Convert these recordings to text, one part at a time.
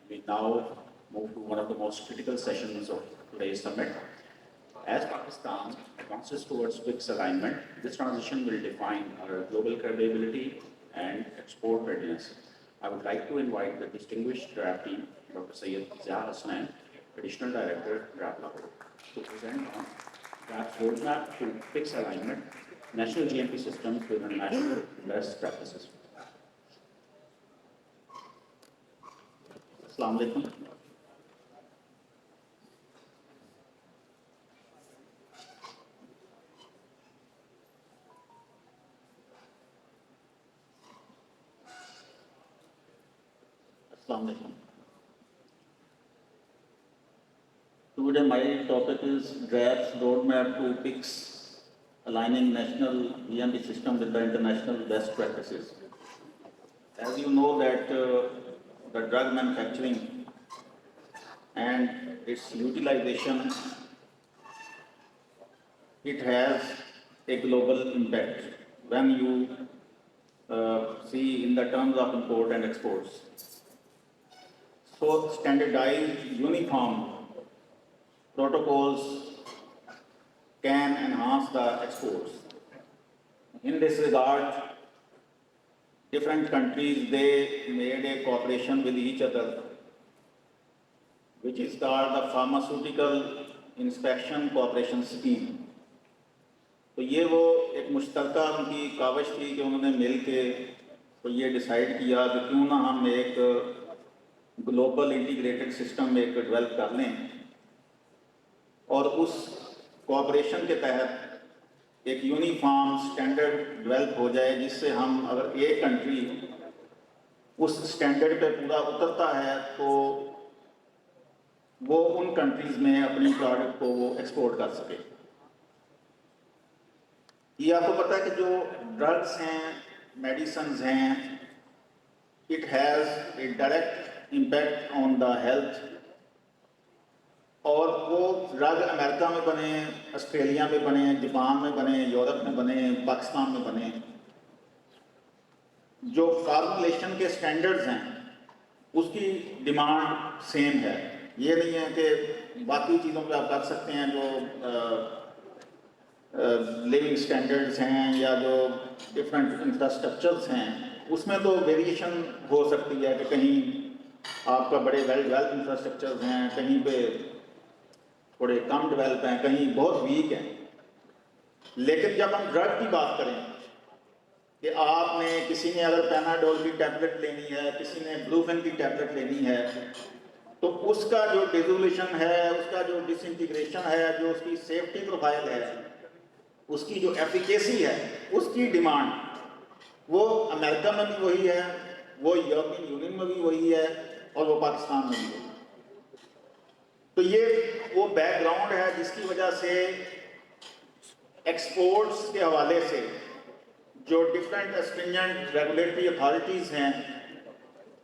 We now move to one of the most critical sessions of today's summit. As Pakistan advances towards BRICS alignment, this transition will define our global credibility and export readiness. I would like to invite the distinguished draft team, Dr. Syed Zia Hasnain, Additional Director, Draft Lahore, to present on draft roadmap to BRICS alignment, national GMP systems with international best practices. Assalamu alaikum. Assalamu alaikum. Today my topic is draft roadmap to BRICS aligning national GMP system with the international best practices. As you know that the drug manufacturing and its utilization, it has a global impact when you see in the terms of import and exports. So standardized, uniform protocols can enhance the exports. In this regard, different countries, they made a cooperation with each other, which is called the Pharmaceutical Inspection Cooperation Scheme. تو یہ وہ ایک مشترکہ ان کی کاوش تھی کہ انہوں نے مل کے تو یہ ڈیسائیڈ کیا کہ کیوں نہ ہم ایک گلوبل انٹیگریٹڈ سسٹم ایک ڈیولپ کر لیں اور اس کوآپریشن کے تحت ایک یونیفارم سٹینڈرڈ ڈیولپ ہو جائے جس سے ہم اگر ایک کنٹری اس سٹینڈرڈ پہ پورا اترتا ہے تو وہ ان کنٹریز میں اپنی پروڈکٹ کو وہ ایکسپورٹ کر سکے. یہ آپ کو پتہ ہے کہ جو ڈرگس ہیں, میڈیسنز ہیں, it has a direct impact on the health, اور وہ ڈرگ امریکہ میں بنے, آسٹریلیا میں بنے, جاپان میں بنے, یورپ میں بنے, پاکستان میں بنے, جو فارمولیشن کے سٹینڈرڈز ہیں اس کی ڈیمانڈ سیم ہے. یہ نہیں ہے کہ باقی چیزوں پہ آپ کر سکتے ہیں جو لیونگ سٹینڈرڈز ہیں یا جو ڈفرینٹ انفراسٹرکچرز ہیں, اس میں تو ویریشن ہو سکتی ہے کہ کہیں آپ کا بڑے ویل ڈیولپ انفراسٹرکچرز ہیں, کہیں پہ تھوڑے کم ڈیولپ ہیں, کہیں بہت ویک ہیں. لیکن جب ہم ڈرگ کی بات کریں کہ آپ نے کسی نے اگر پیناڈول کی ٹیبلٹ لینی ہے, کسی نے بروفن کی ٹیبلٹ لینی ہے, تو اس کا جو ڈیزولیشن ہے, اس کا جو ڈس انٹیگریشن ہے, جو اس کی سیفٹی پروفائل ہے, اس کی جو ایفیکیسی ہے, اس کی ڈیمانڈ وہ امریکہ میں بھی وہی ہے, وہ یورپین یونین میں بھی وہی ہے, اور وہ پاکستان میں بھی وہی ہے. تو یہ وہ بیک گراؤنڈ ہے جس کی وجہ سے ایکسپورٹس کے حوالے سے جو ڈفرینٹ اسٹرینجنٹ ریگولیٹری اتھارٹیز ہیں,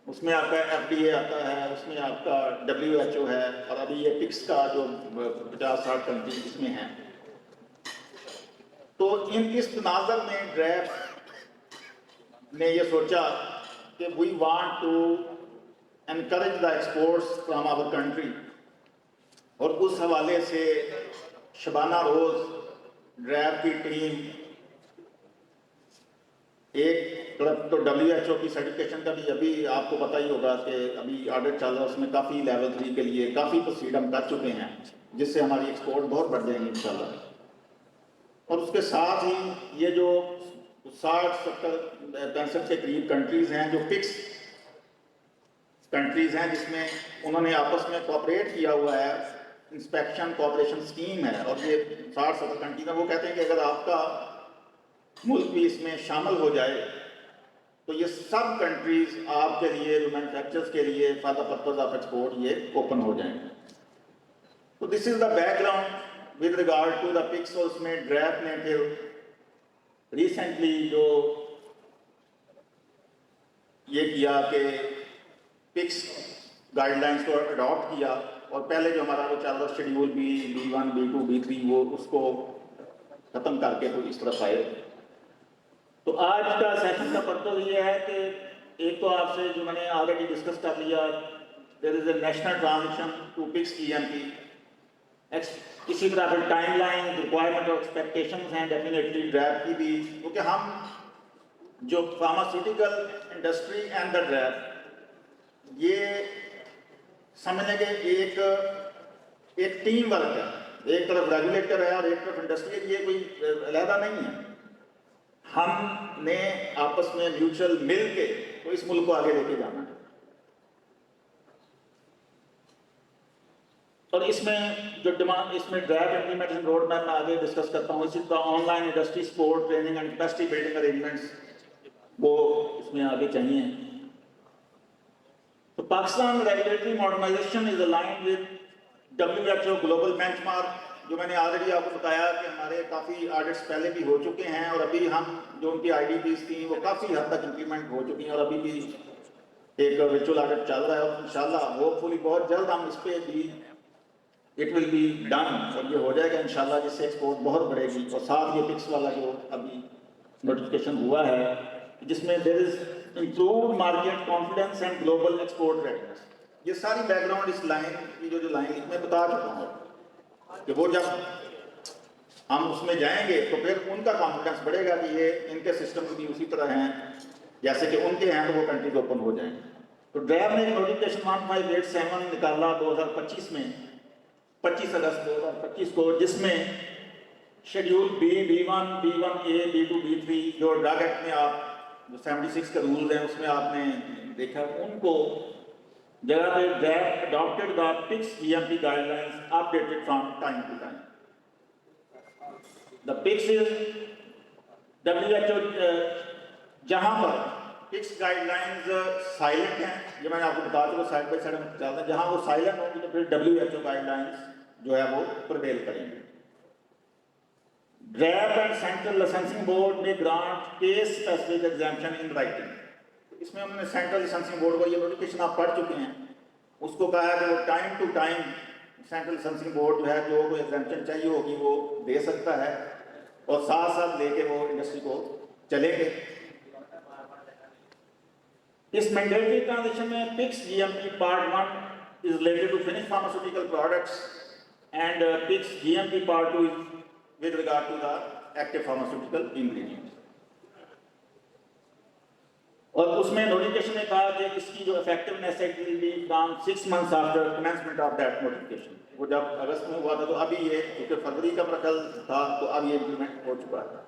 اس میں آپ کا ایف ڈی اے آتا ہے, اس میں آپ کا WHO ہے, اور ابھی یہ پکس کا جو 50-60 کنٹریز اس میں ہیں. تو اس تناظر میں ڈریفٹ نے یہ سوچا کہ we want to encourage the exports from our country, اور اس حوالے سے شبانہ روز ڈریفٹ کی ٹیم ایک طرف تو WHO کی سرٹیفکیشن کا بھی ابھی آپ کو پتہ ہی ہوگا کہ ابھی آڈٹ چل رہا ہے, اس میں کافی لیول 3 کے لیے کافی پروسیڈ ہم کر چکے ہیں, جس سے ہماری ایکسپورٹ بہت بڑھ جائیں گی انشاءاللہ. اور اس کے ساتھ ہی یہ جو 60-65 کے قریب کنٹریز ہیں جو فکس کنٹریز ہیں جس میں انہوں نے آپس میں کوآپریٹ کیا ہوا ہے, انسپیکشن کوآپریشن سکیم ہے, اور یہ 60-70 کنٹریز ہیں. وہ کہتے ہیں کہ اگر آپ کا ملک بھی اس میں شامل ہو جائے تو یہ سب کنٹریز آپ کے لیے مینوفیکچرز کے لیے for the purpose of export یہ اوپن ہو جائیں گے. تو this is the background with regard to the PICS. اور اس میں ڈریفٹ نے پھر ریسنٹلی جو یہ کیا کہ پکس گائیڈ لائنس کو اڈاپٹ کیا, اور پہلے جو ہمارا وہ چل رہا شیڈیول B1, B2, B3 وہ اس کو ختم کر کے تو اس طرف آئے. تو آج کا سیشن کا پرپز یہ ہے کہ ایک تو آپ سے جو میں نے آلریڈی ڈسکس کر لیا there is a national transition to PICS GMP. اسی طرح پھر ٹائم لائن ریکوائرمنٹ اور ایکسپیکٹیشنز ہیں ڈیفینیٹلی ڈرائیو کی بھی، کیونکہ ہم جو pharmaceutical industry and the drive یہ سمجھنے کے ایک ٹیم ورک ہے، ایک طرف ریگولیٹر ہے اور ایک طرف انڈسٹری ہے، یہ کوئی علیحدہ نہیں ہے. ہم نے آپس میں میوچل مل کے تو اس ملک کو آگے لے کے جانا ہے. اور اس میں جو ڈیمانڈ، اس میں ڈرائیو امپلیمنٹیشن روڈ میپ میں آگے ڈسکس کرتا ہوں. اسی طرح online industry support training and capacity building arrangements وہ اس میں آگے چاہیے. تو Pakistan regulatory modernisation is aligned with WHO global benchmark, جو میں نے آلریڈی آپ کو بتایا کہ ہمارے کافی آڈٹس پہلے بھی ہو چکے ہیں اور ابھی ہم جو ان کی IDPs تھیں وہ کافی حد تک امپلیمنٹ ہو چکی ہیں اور ابھی بھی ایک ورچوئل آڈٹ چل رہا ہے اور انشاءاللہ ہوپ فلی بہت جلد ہم اس پہ بھی اٹ ول بی ڈن اور یہ ہو جائے گا انشاءاللہ، جس سے ایکسپورٹ بہت بڑھے گی. اور ساتھ یہ PICS والا جو ابھی نوٹیفکیشن ہوا ہے جس میں there is improved market confidence and global export readiness. یہ ساری بیک گراؤنڈ اس لائن کی جو لائن میں بتا چکا ہوں کہ وہ جب ہم اس میں جائیں گے تو پھر ان کا کانفیڈنس بڑھے گا کہ یہ ان کے سسٹم بھی اسی طرح ہیں جیسے کہ ان کے ہیں تو وہ کنٹریز اوپن ہو جائیں. تو ڈرائیو نے ایک نوٹیفکیشن 1587 نکالا 2025 میں 25 اگست 2025 کو، جس میں schedule B1 B1A B2 B3 جو ڈرگ ایکٹ میں آپ جو 76 کے رولز ہیں اس میں آپ نے دیکھا، ان کو جگہ پہ drive adapted the PICS GMP guidelines updated from time to time. The PICS is WHO جہاں پر PICS گائیڈ لائنز سائلنٹ ہیں، جو میں نے آپ کو بتا چکا سائڈ بائی سائڈ میں چلتے ہیں، جہاں وہ سائلنٹ ہوں گی تو پھر WHO گائیڈ لائنز جو ہے وہ پرویل کریں گے. Drive and central licensing board میں grant case specific exemption in writing. اس میں انہوں نے سینٹرل لائسنسنگ بورڈ کو، یہ نوٹیفکیشن آپ پڑھ چکے ہیں، اس کو کہا ہے کہ وہ time to time central licensing board جو ہے جو کوئی ایگزامپشن چاہیے ہوگی وہ دے سکتا ہے اور ساتھ ساتھ لے کے وہ انڈسٹری کو چلیں گے. اس مینڈیٹری ٹرانزیشن میں PICS GMP Part 1 is related to finished pharmaceutical products and PICS GMP Part 2 is with regard to the active pharmaceutical ingredients. اور اس میں نوٹیفکیشن نے کہا کہ اس کی جو افیکٹونیس ہے will be from 6 months after commencement of that notification. وہ جب اگست میں ہوا تھا تو ابھی یہ کیونکہ فروری کا مرکز تھا تو اب یہ امپلیمنٹ ہو چکا ہے.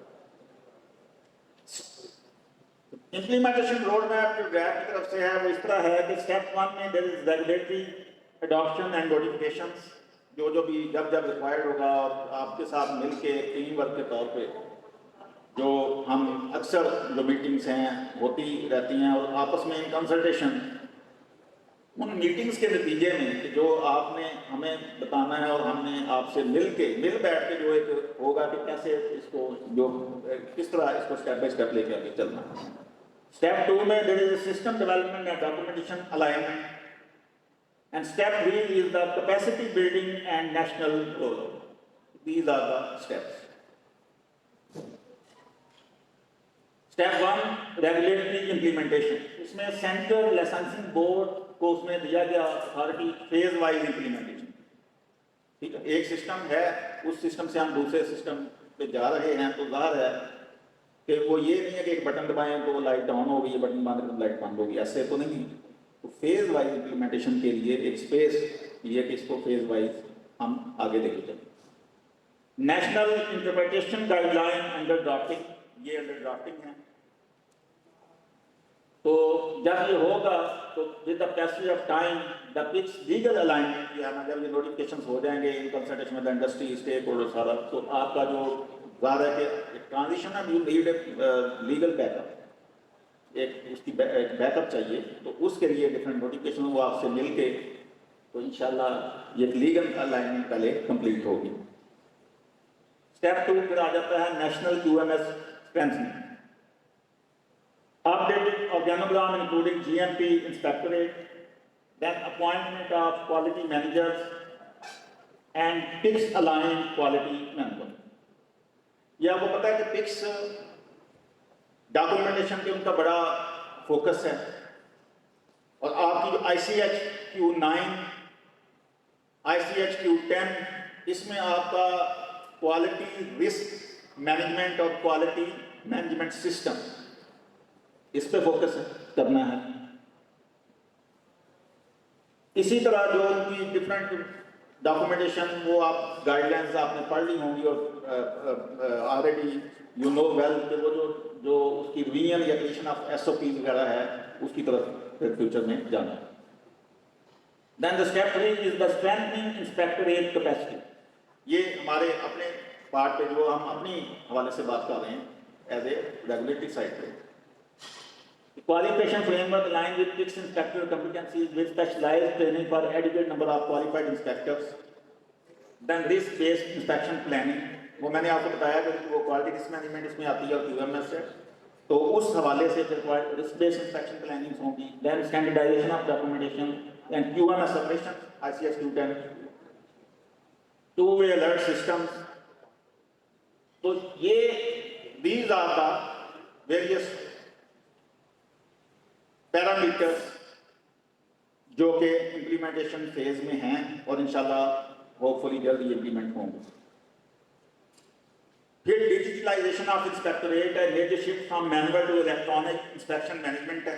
امپلیمنٹیشن روڈ میپ جو ڈرائیو کی طرف سے ہے وہ اس طرح ہے کہ اسٹیپ 1 میں there is regulatory adoption and notifications، جو بھی جب ریکوائرڈ ہوگا اور آپ کے ساتھ مل کے ٹیم ورک کے طور پہ جو ہم اکثر جو میٹنگس ہیں ہوتی رہتی ہیں اور آپس میں کنسلٹیشن، ان میٹنگس کے نتیجے میں کہ جو آپ نے ہمیں بتانا ہے اور ہم نے آپ سے مل بیٹھ کے جو ایک ہوگا کہ کیسے اس کو جو کس طرح اس کو اسٹیپ بائی اسٹیپ لے کے آگے چلنا ہے. اسٹیپ 2 میں there is a system development and documentation alignment and step 3 is the capacity building and national rollout. These are the steps. Step 1 regulatory implementation. اس میں سینٹرل لائسنسنگ بورڈ کو اس میں دیا گیا اتھارٹی فیز وائز امپلیمنٹیشن. ٹھیک ہے، ایک system ہے، اس system سے ہم دوسرے سسٹم پہ جا رہے ہیں تو ظاہر ہے کہ وہ یہ نہیں ہے کہ ایک بٹن دبائیں تو لائٹ آن ہوگی، یہ بٹن بند کریں لائٹ بند ہوگی، ایسے تو نہیں. تو فیز وائز امپلیمنٹیشن کے لیے ایک اسپیس یہ کہ اس کو فیز وائز ہم آگے لے کے چلیں. National interpretation guide line under drafting, یہ انڈر ڈرافٹنگ ہے. تو جب یہ ہوگا تو with the passage of time the PICS legal alignment یہ ہے نا، جب یہ نوٹیفکیشنس ہو جائیں گے in consultation with industry stake holder سارا، تو آپ کا جو ظاہر ہے کہ ٹرانزیشن ہے you need a legal back up, ایک اس کی بیک اپ چاہیے. تو اس کے لیے ڈفرینٹ نوٹیفکیشن وہ آپ سے مل کے تو انشاءاللہ یہ لیگل الائنمنٹ پہلے کمپلیٹ ہوگی. اسٹیپ 2 پھر آ جاتا ہے national QMS strengthening. Updated organogram including GMP inspectorate, then appointment of quality managers and PICS aligned quality member. یہ آپ کو پتا ہے کہ PICS ڈاکومنٹیشن پہ ان کا بڑا فوکس ہے اور آپ آپ کی ICHQ9 ICHQ10 اس میں آپ کا کوالٹی رسک مینجمنٹ اور کوالٹی مینجمنٹ سسٹم اس پہ فوکس کرنا ہے. اسی طرح جو ان کی ڈفرینٹ ڈاکومنٹیشن وہ آپ گائیڈ لائنس آپ نے پڑھ لی ہوں گی اور آلریڈی یو نو ویل کہ وہ جو اس کی ریویژن یا کریشن آف SOP وغیرہ ہے اس کی طرف پھر فیوچر میں جانا ہے. Then the step 3 is the strengthening inspectorate capacity. یہ ہمارے اپنے پارٹ پہ جو ہم اپنی حوالے سے بات کر رہے ہیں ایز اے ریگولیٹری سائڈ پہ. Qualification framework aligned with fixed inspector competencies with specialized training for adequate number of qualified inspectors. Then risk-based inspection planning. وہ میں نے آپ کو بتایا کہ وہ کوالٹی رسک مینجمنٹ اس میں آتی ہے اور QMS ہے، تو اس حوالے سے پھر رسک بیسڈ انسپیکشن پلاننگ ہوں گی. Then standardization of documentation and QMS submission ICHQ10 2-way alert systems. تو یہ these are the various parameters جو کہ امپلیمنٹیشن فیز میں ہیں اور انشاءاللہ ہوپ فلی جلدی امپلیمنٹ ہوں گے. پھر ڈیجیٹلائزیشن آف انسپیکٹریٹ ہے، major shift from manual to electronic inspection management ہے.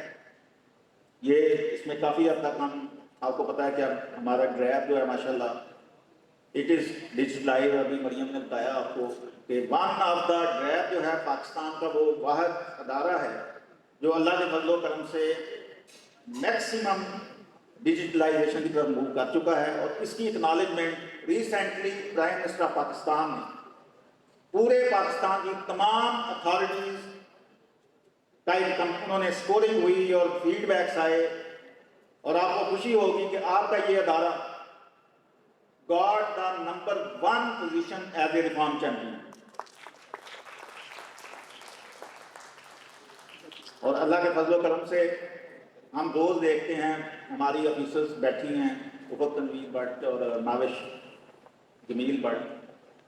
یہ اس میں کافی حد تک ہم آپ کو پتا ہے کہ اب ہمارا ڈرائیو جو ہے ماشاءاللہ اٹ از ڈیجیٹلائز. ابھی مریم نے بتایا آپ کو کہ ون آف دا ڈرائیو جو ہے پاکستان کا وہ واحد ادارہ ہے جو اللہ کے فضل و کرم سے میکسیمم ڈیجیٹلائزیشن کی طرف موو کر چکا ہے. اور اس کی acknowledgement recently prime minister of Pakistan نے پورے پاکستان کی تمام اتھارٹیز کا انہوں نے اسکورنگ ہوئی اور فیڈ بیکس آئے اور آپ کو خوشی ہوگی کہ آپ کا یہ ادارہ got the number 1 position as a reform champion. اور اللہ کے فضل و کرم سے ہم روز دیکھتے ہیں ہماری آفیسرز بیٹھی ہیں افق تنویر بٹ اور ناوش جمیل بٹ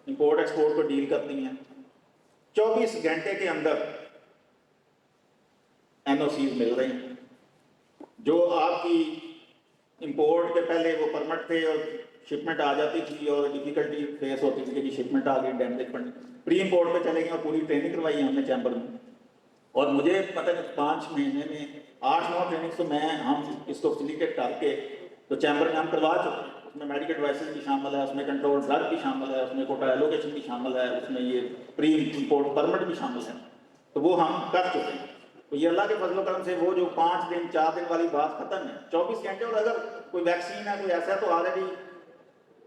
امپورٹ ایکسپورٹ کو ڈیل کرتی ہیں. 24 گھنٹے کے اندر NOCs مل رہی ہیں. جو آپ کی امپورٹ کے پہلے وہ پرمٹ تھے اور شپمنٹ آ جاتی تھی اور ڈیفیکلٹی فیس ہوتی تھی کہ شپمنٹ آ گئی ڈیمیج پڑنی، پری امپورٹ پہ چلے گئے اور پوری ٹریننگ کروائی ہے ہم نے چیمبر میں. اور مجھے پتہ ہے 5 مہینے میں 8-9 ٹریننگس تو ہم اس کو فیسیلیٹیٹ کر کے تو چیمبر میں ہم کروا چکے ہیں. اس میں میڈیکل ڈیوائسز بھی شامل ہے، اس میں کنٹرول ڈرگ بھی شامل ہے، اس میں کوٹا ایلوکیشن بھی شامل ہے، اس میں یہ پری امپورٹ پرمٹ بھی شامل ہے. تو وہ ہم کر چکے ہیں. تو یہ اللہ کے فضل و کرم سے وہ جو 5 دن 4 دن والی بات ختم ہے. 24 گھنٹے. اور اگر کوئی ویکسین ہے کوئی ایسا ہے تو آلریڈی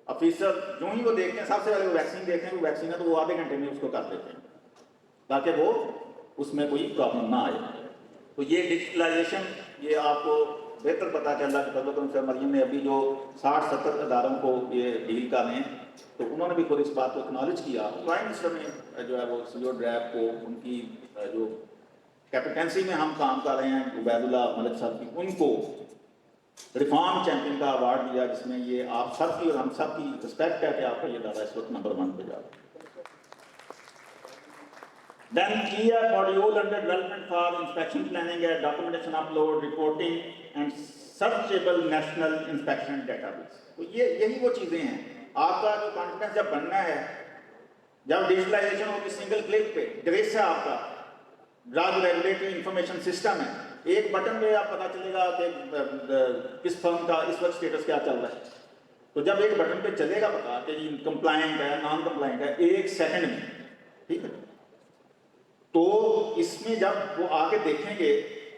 آفیسر جو ہی وہ دیکھتے ہیں سب سے پہلے وہ ویکسین دیکھتے ہیں، وہ ویکسین ہے تو وہ آدھے گھنٹے میں اس کو کر دیتے ہیں تاکہ وہ اس میں کوئی پرابلم نہ آئے. تو یہ ڈیجیٹلائزیشن یہ آپ کو بہتر پتا کہ اللہ کے فضل و کرم سے مریم نے ابھی جو 60-70 اداروں کو یہ ڈیل کر رہے ہیں تو انہوں نے بھی خود اس بات کو اکنالج کیا. پرائم منسٹر نے جو ہے وہ CO ڈرائیو کو ان کی جو کیپٹنسی میں ہم کام کر رہے ہیں عبید اللہ ملک صاحب کی، ان کو ریفارم چیمپئن کا ایوارڈ دیا جس میں یہ آپ سب کی اور ہم سب کی رسپیکٹ ہے کہ آپ کا یہ ادارہ اس وقت نمبر 1 پہ جا رہا ہے. Then clear module under development for inspection planning and documentation upload, reporting and searchable national inspection database. تو یہی وہ چیزیں ہیں. آپ کا جو کانفیڈنس جب بننا ہے، جب ڈیجیٹلائزیشن ہوگی سنگل کلک پہ ڈریس ہے آپ کا ڈرگ ریگولیٹری انفارمیشن سسٹم ہے، ایک بٹن پہ آپ پتا چلے گا کہ کس فرم کا اس وقت اسٹیٹس کیا چل رہا ہے. تو جب ایک بٹن پہ چلے گا پتا کہ یہ کمپلائنٹ ہے نان کمپلائنٹ ہے 1 سیکنڈ میں، ٹھیک ہے. تو اس میں جب وہ آگے دیکھیں گے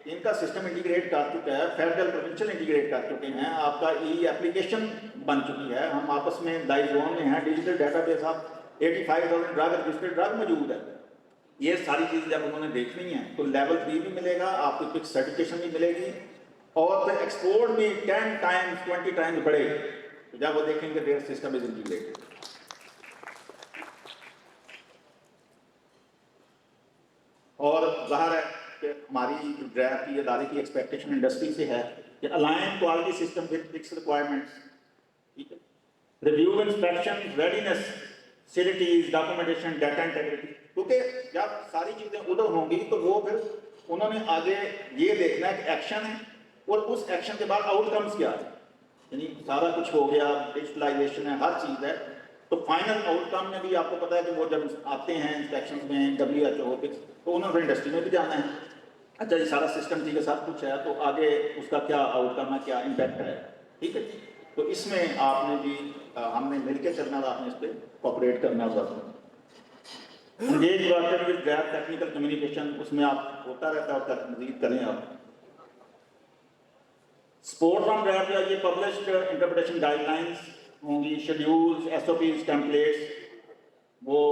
ان کا سسٹم انٹیگریٹ کر چکا ہے، فیڈرل پروونشل انٹیگریٹ کر چکے ہیں، آپ کا ایپلیکیشن بن چکی ہے، ہم آپس میں لائیو زون میں ہیں، ڈیجیٹل ڈیٹا بیس آپ 85,000 ڈرگ رجسٹرڈ ڈرگ موجود ہے. یہ ساری چیزیں جب انہوں نے دیکھنی ہیں تو لیول 3 بھی ملے گا، آپ کو فکس سرٹیفکیشن بھی ملے گی اور پھر ایکسپورٹ بھی 10 ٹائمز 20 ٹائمز بڑھے گی جب وہ دیکھیں گے دیئر سسٹم از انٹیگریٹڈ. اور ظاہر ہے کہ ہماری ڈرائیو کی ادارے کی ایکسپیکٹیشن انڈسٹری سے ہے کہ align quality system with PICS requirements, ٹھیک ہے، review inspection readiness facilities documentation data integrity. کیونکہ جب ساری چیزیں ادھر ہوں گی تو وہ پھر انہوں نے آگے یہ دیکھنا ہے کہ ایکشن ہے اور اس ایکشن کے بعد آؤٹ کمز کیا ہے، یعنی سارا کچھ ہو گیا، ڈیجیٹلائزیشن ہے، ہر چیز ہے، تو فائنل آؤٹ کم میں بھی آپ کو پتا ہے کہ وہ جب آتے ہیں انسپیکشن میں WHO تو انہوں نے انڈسٹری میں بھی جانا ہے، اچھا یہ سارا سسٹم ٹھیک ہے، سب کچھ ہے، تو آگے اس کا کیا آؤٹ کم ہے، کیا امپیکٹ ہے، ٹھیک ہے، تو اس میں آپ نے بھی ہم نے مل کے چلنا تھا، آپ نے اس پہ کوآپریٹ کرنا ہوگا۔ Engage worker with gap technical communication, اس میں آپ ہوتا رہتا ہے، اور مزید کریں آپ۔ سپورٹ فرام گیپ یا یہ پبلشڈ انٹرپریٹیشن گائیڈ لائنس ہوں گی، شیڈیولز، SOPs، ٹیمپلیٹس، وہ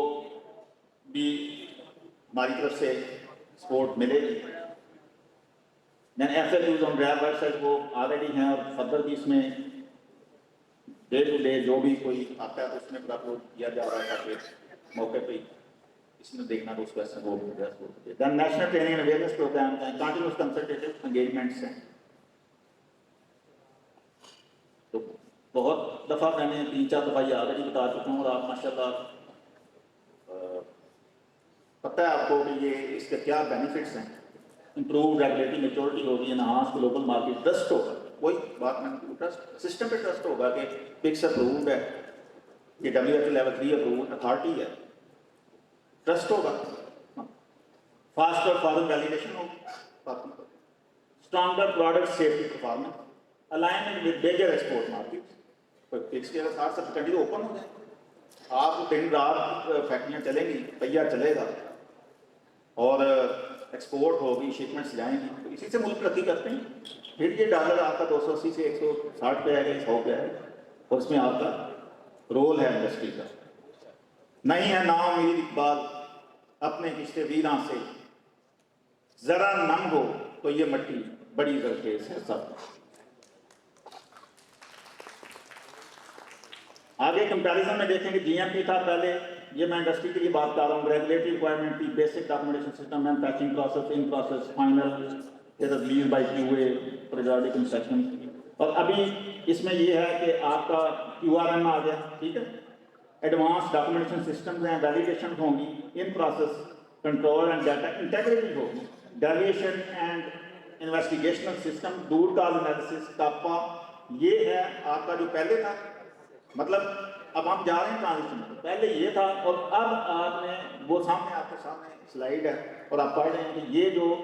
بھی ہماری طرف سے سپورٹ ملے گی۔ FAQs آن گیپ ویب سائٹ وہ آلریڈی ہیں، اور فردر بھی اس میں ڈے ٹو ڈے جو بھی کوئی آتا ہے تو اس میں اپلوڈ کیا جا رہا ہے، تاکہ موقع پہ اس میں دیکھنا تو اس کو وہ then national training and awareness program ہیں، کنٹینیوس کنسلٹیٹو انگیجمنٹس ہیں۔ تو بہت دفعہ میں نے 3-4 دفعہ یہ آلریڈی بتا چکا ہوں، اور آپ ماشاءاللہ پتہ ہے آپ کو کہ یہ اس کے کیا بینیفٹس ہیں۔ امپروو ریگولیٹری میچورٹی ہوگی، انہانس گلوبل مارکیٹ، ٹرسٹ ہوگا، کوئی بات نہیں، ٹرسٹ سسٹم پہ ٹرسٹ ہوگا کہ پکس اپرووڈ ہے، یہ WHO لیول 3 اپرووڈ اتھارٹی ہے، ٹرسٹ ہوگا، فاسٹ اور فارن ویلیڈیشن ہوگی، stronger product safety performance, alignment with major export market, کوئی فکس کے ساتھ سب کنٹری اوپن ہو جائیں، آپ دن رات فیکٹریاں چلیں گی، تیار چلے گا، اور ایکسپورٹ ہوگی، شپمنٹس جائیں گی، تو اسی سے ملک ترقی کرتے ہیں۔ پھر یہ ڈالر آپ کا 280 سے 160 پہ آئے گا، 100 پہ آئے گا، اور اس میں آپ کا رول ہے انڈسٹری کا۔ نہیں ہے نا امید اقبال اپنے کشتے ویراں سے، ذرا نم ہو تو یہ مٹی بڑی زرخیز ہے سب۔ آگے کمپیریزن میں دیکھیں کہ GMP تھا پہلے، یہ میں انڈسٹری کے لیے بات کر رہا ہوں، ریگولیٹری ریکوائرمنٹ تھی، basic documentation system, manufacturing process, in process, final release by QA، periodic inspection, اور ابھی اس میں یہ ہے کہ آپ کا QRM آ گیا، ٹھیک ہے، ایڈوانس ڈاکومنٹیشن سسٹمز ہیں، ویلیڈیشن ہوں گی، in process control and data integrity ہوگی، deviation and investigational system, root cause analysis, CAPA, یہ ہے آپ کا جو پہلے تھا، مطلب اب ہم جا رہے ہیں ٹرانزیشن میں، پہلے یہ تھا، اور اب آپ نے وہ سامنے آپ کے سامنے سلائیڈ ہے، اور آپ پڑھ رہے ہیں کہ یہ جو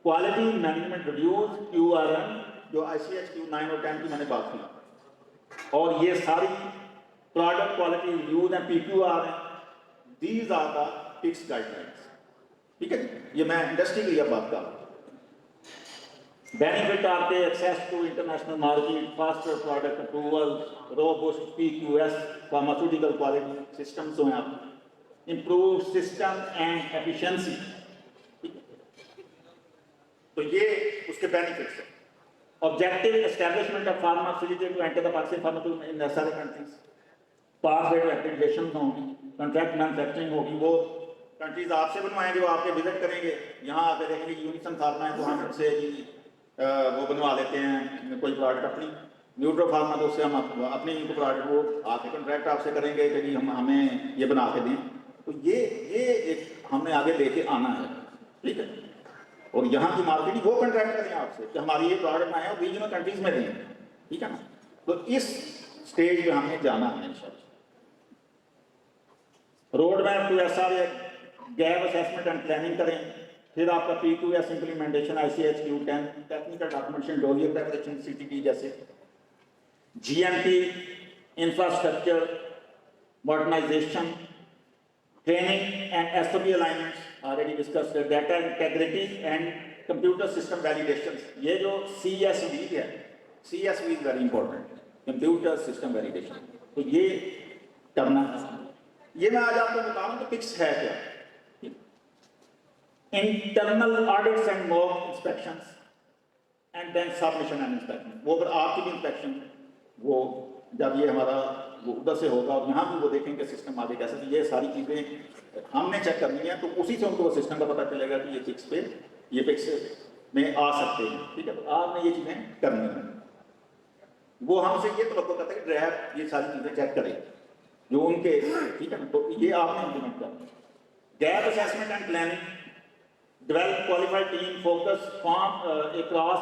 کوالٹی مینجمنٹ ریویوز QRM جو ICHQ 9 اور 10 کی میں نے بات کی، اور یہ ساری پروڈکٹ کوالٹی ریویوز ہیں، PQR ہیں، these are the PICS guidelines, ٹھیک ہے، یہ میں انڈسٹری کے لیے بات کر رہا ہوں۔ بینیفٹ آپ کے access to international market, faster product approval, robust PQS pharmaceutical quality systems ہیں آپ، امپروو سسٹم اینڈ ایفیشنسی، تو یہ اس کے بینیفٹس ہیں۔ Objective establishment of pharma facility to enter the Pakistan pharma ان سارے countries, pathway to accreditation ہوں گی، کنٹریکٹ مینوفیکچرنگ ہوگی، وہ کنٹریز آپ سے بنوائیں گے، وہ آپ کے وزٹ کریں گے، یہاں آ کے دیکھیں گے یونیسن فارما ہے تو ہم ان سے وہ بنوا لیتے ہیں کوئی پروڈکٹ اپنی، نیوٹرو فارما تو اس سے ہم اپنی پروڈکٹ وہ آ کے کنٹریکٹ آپ سے کریں گے کہ جی ہمیں یہ بنا کے دیں، تو یہ ایک ہم نے آگے لے کے آنا ہے، ٹھیک ہے، اور یہاں کی مارکیٹنگ وہ کنٹریکٹ کریں آپ سے کہ ہماری یہ پروڈکٹ آئے ہیں ریجنل کنٹریز میں دیں، ٹھیک ہے نا، تو اس اسٹیج پہ ہمیں جانا ہے انشاءاللہ۔ Roadmap to SRA gap assessment and planning کریں، پھر آپ کا PQS implementation, ICHQ 10 technical documentation, dossier preparation, CTP جیسے، GMP infrastructure modernisation, training and SOP alignments already discuss, data integrity and computer system validation, یہ جو CSV ہے، CSV is very important, computer system validation, تو یہ کرنا ہے۔ یہ میں آج آپ کو بتاؤں کہ پکس ہے کیا، internal audits and mock inspections and then submission and inspection, وہ اگر آپ کی بھی انسپیکشن وہ جب یہ ہمارا وہ ادھر سے ہوگا اور یہاں بھی وہ دیکھیں کہ سسٹم آگے کیسے، تو یہ ساری چیزیں ہم نے چیک کرنی ہے، تو اسی سے ان کو وہ سسٹم کا پتہ چلے گا کہ یہ پکس پہ یہ پکس میں آ سکتے ہیں، ٹھیک ہے، تو آپ نے یہ چیزیں کرنی ہیں، وہ ہم سے یہ توقع کرتے ہیں کہ ڈرائیو یہ ساری چیزیں چیک کرے جو ان کے، ٹھیک ہے نا، تو یہ آپ نے امپلیمنٹ کرنا۔ Gap assessment and planning, develop qualified team focus form a cross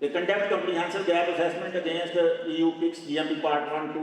they conduct comprehensive gap assessment against EU PICS GMP Part 1, 2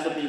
SOP,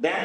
Then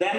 Then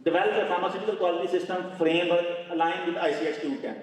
develop a pharmaceutical quality system framework aligned with ICH Q10.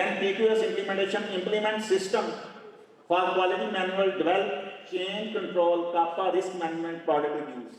Then PQS implementation, implement system for quality manual, develop change control, CAPA, risk management, product reviews.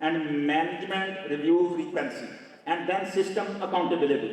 and management review frequency. And then system accountability.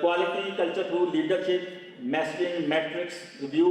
quality culture through leadership, messaging, metrics, review,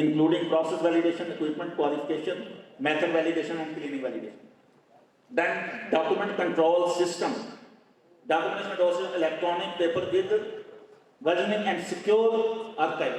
including process validation, equipment qualification, method validation and cleaning validation. Then document control system, documentation also electronic paper with versioning and secure archive.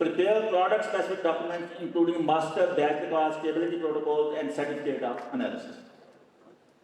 prepare product specific documents including master, batch records, stability protocols and certificate of analysis.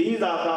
these are the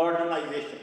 modernization,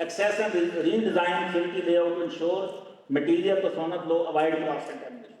access and redesign facility layout to ensure material persona flow, avoid cross contamination.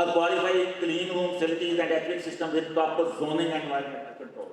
or qualify clean room facilities and HVAC system with proper zoning and environmental control.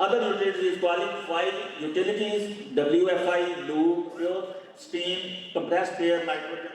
Other utilities, qualify utilities, WFI, lube, fuel, steam, compressed air, nitrogen,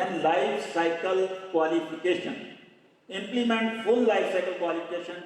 Then life cycle qualification, implement full life cycle qualification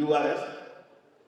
URS,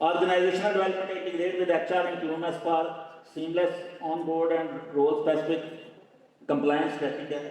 Organizational development integrate with HR and QMS for seamless on-board and role-specific compliance criteria.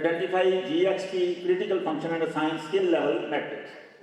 identify GXP critical function and assign skill level metrics.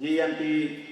GMP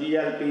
GLP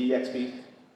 GXP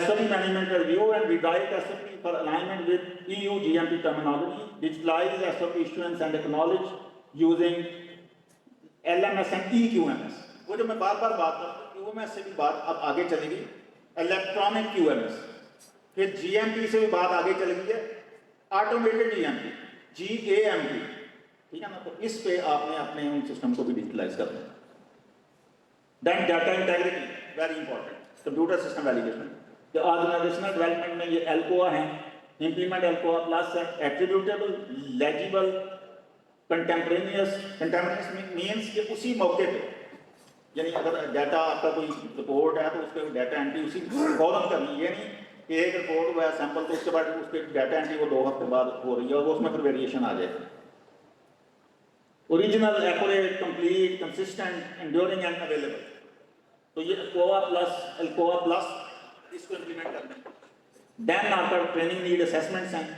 SOP management review and rewrite SOP for alignment with EU GMP terminology. digitalize SOP issuance and acknowledge using LMS and EQMS. وہ جو میں بار بار بات کر رہا ہوں QMS سے بھی بات اب آگے چلے گی, الیکٹرانک QMS, پھر GMP سے بھی بات آگے چلے گی ہے, آٹومیٹڈ GMP, GAMP, ٹھیک ہے نا. تو اس پہ آپ نے اپنے ان سسٹم کو بھی ڈیجیٹلائز کرنا ہے. Then data integrity very important, computer system validation. جو آرگنائزیشنل ڈیولپمنٹ میں یہ ELCOA ہیں, امپلیمنٹ ELCOA پلس ہے, ایٹریبیوٹیبل, لیجیبل, کنٹمپرینیس مینس کہ اسی موقع پہ, یعنی اگر ڈیٹا آپ کا کوئی رپورٹ ہے تو اس پہ ڈیٹا انٹری اسی فوراً کرنی. یہ نہیں کہ ایک رپورٹ ہوا ہے سیمپل تو اس کے بعد اس پہ ڈیٹا انٹری وہ 2 ہفتے بعد ہو رہی ہے اور اس میں پھر ویریشن آ جائے. Original, accurate, complete, consistent, enduring and available. تو یہ ELCOA پلس اس کو امپلیمنٹ کرنا ہے. دین آپ کا ٹریننگ نیڈ اسیسمنٹس ہیں,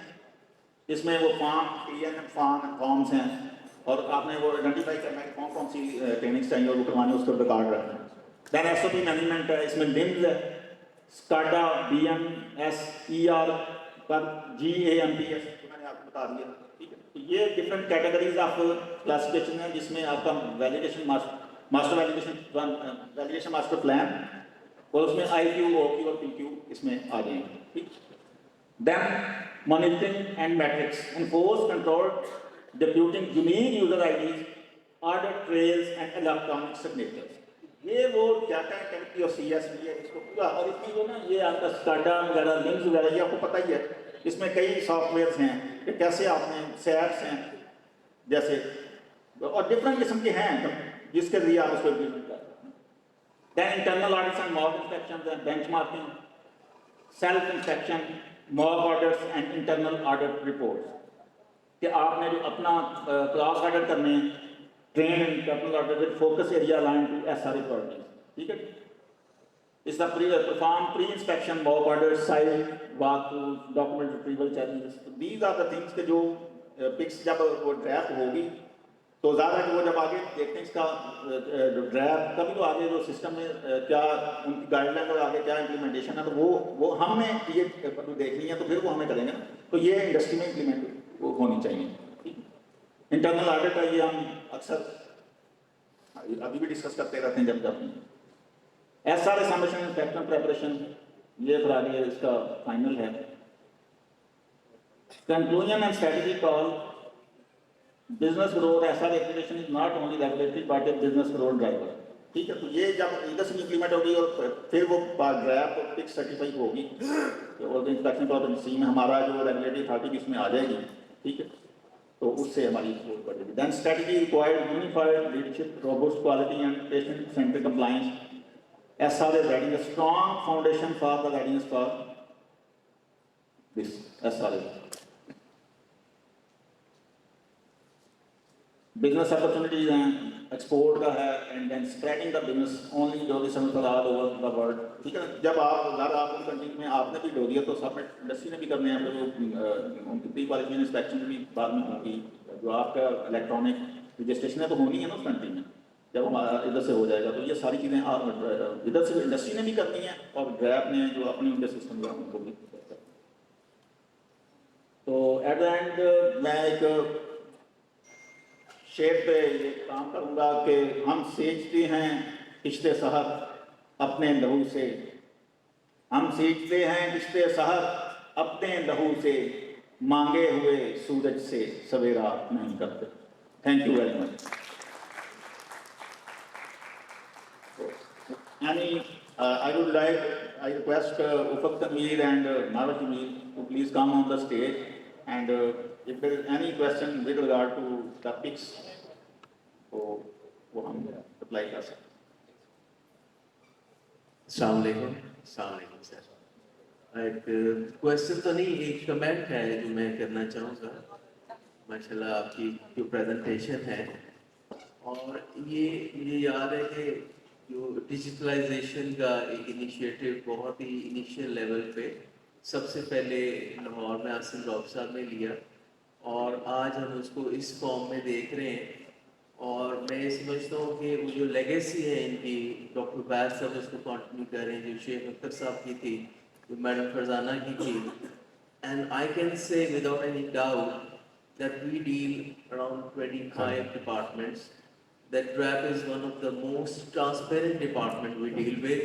اس میں وہ فارمس ہیں اور آپ نے وہ آئیڈینٹیفائی کرنا ہے کہ کون کون سی ٹریننگس چاہیے اور وہ کروانی, اس پر ریکارڈ رکھنا ہے. دین SOP مینجمنٹ ہے, اس میں LIMS ہے, SCADA, BMS, ER پر GAMPS میں نے آپ کو بتا دیا. ٹھیک ہے, تو یہ ڈفرینٹ کیٹیگریز آف کلاسیفیکیشن ہیں جس میں آپ کا validation master validation master plan اور اس میں IQ, OQ اور PQ اس میں آ جائیں گے. ٹھیک. دین monitoring and metrics, enforce, control, deputing unique user IDs, audit trails and electronic signatures. یہ وہ ڈیٹا انٹیگریٹی اور CSV ہے, اس کو پورا. اور اس میں جو نا یہ آپ کا SCADA وغیرہ, LIMS وغیرہ, یہ آپ کو پتہ ہی ہے. اس میں کئی سافٹ ویئرس ہیں کہ کیسے آپ نے SAPs ہیں جیسے, اور ڈفرینٹ قسم کے ہیں جس کے ذریعے آپ اس کو امپلیمنٹ کر سکتے ہیں. Then internal audits and mock inspections ہیں, benchmarking, self inspection, mock audits and internal audit reports. کہ آپ نے جو اپنا کلاس آڈٹ کرنے ہیں, train internal audit focus area align to SRA priorities. ٹھیک ہے. اس کا perform pre inspection, mock audit, site walk throughs, document retrieval challenges. These are the things کہ جو پکس جب وہ ڈرافٹ ہوگی تو زیادہ کہ وہ جب آگے دیکھتے ہیں اس کا ڈرافٹ, کبھی تو آگے جو سسٹم میں کیا ان کی گائیڈ لائن اور آگے کیا امپلیمنٹیشن ہے, تو وہ ہم نے یہ دیکھنی ہے تو پھر وہ ہمیں کریں گے نا. تو یہ انڈسٹری میں امپلیمنٹ وہ ہونی چاہیے. انٹرنل آڈٹ ہے, یہ ہم اکثر ابھی بھی ڈسکس کرتے رہتے ہیں جب SRA سبمیشن انسپیکشن پریپریشن, یہ پھر آگے اس کا فائنل ہے. Conclusion and strategy call. Business growth, SRA application is not only regulatory but a business growth driver. ٹھیک ہے. تو یہ جب انڈسٹری امپلیمنٹ ہوگی اور پھر وہ ڈرافٹ اور پکس سرٹیفائی ہوگی اور انسپیکشن پالیسی میں ہمارا جو ریگولیٹری اتھارٹی بھی اس میں آ جائے گی. ٹھیک ہے. تو اس سے ہماری سپورٹ بڑھے گی. Then strategy required unified leadership, robust quality and patient centred compliance. SRA is writing a strong foundation for the readiness for this SRA. Business opportunities ہیں, ایکسپورٹ کا ہے, and then spreading the business only tourism for all over the world. ٹھیک ہے. جب آپ ان countries میں آپ نے بھی ڈو دیا تو سب انڈسٹری نے بھی کرنے ہیں. ان کی پری کوالیفیکیشن انسپیکشن بھی بعد میں ہوں گی. جو آپ کا الیکٹرانک رجسٹریشن ہے تو ہونی ہے نا اس کنٹری میں. جب ہمارا ادھر سے ہو جائے گا تو یہ ساری چیزیں ادھر سے انڈسٹری نے بھی کرنی ہے اور گریپ نے جو اپنے ان کے سسٹم ان کو بھی. تو ایٹ دا اینڈ میں ایک شیئر پہ یہ کام کروں گا کہ ہم سینچتے ہیں کشتے سحر اپنے لہو سے, ہم سینچتے ہیں کشتے سحر اپنے لہو سے, مانگے ہوئے سورج سے سویرا نہیں کرتے. Thank you very much. I request Ufaq Tanveer and Nawaz Jameel to please come on the stage, and if there is any question with regard to topics, وہ ہم اپلائی کر سکتے ہیں. السلام علیکم. السلام علیکم سر. ایک کوشچن تو نہیں, ایک کمنٹ ہے جو میں کرنا چاہوں گا. ماشاءاللہ آپ کی جو پریزنٹیشن ہے, اور یہ مجھے یاد ہے کہ جو ڈیجیٹلائزیشن کا ایک انیشیٹو بہت ہی انیشیل لیول پہ سب سے پہلے لاہور میں عاصم راؤ صاحب نے لیا, اور آج ہم اس کو اس فارم میں دیکھ رہے ہیں. اور میں یہ سمجھتا ہوں کہ وہ جو لیگیسی ہے ان کی, ڈاکٹر بیس صاحب اس کو کنٹینیو کر رہے ہیں, جو شیخ اختر صاحب کی تھی, جو میڈم فرزانہ کی تھی. And I can say without any doubt that we deal around 25 departments. That DRAP is one of the most transparent department we deal with.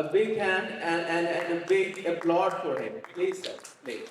A big hand and a big applaud for him. Please sir, please.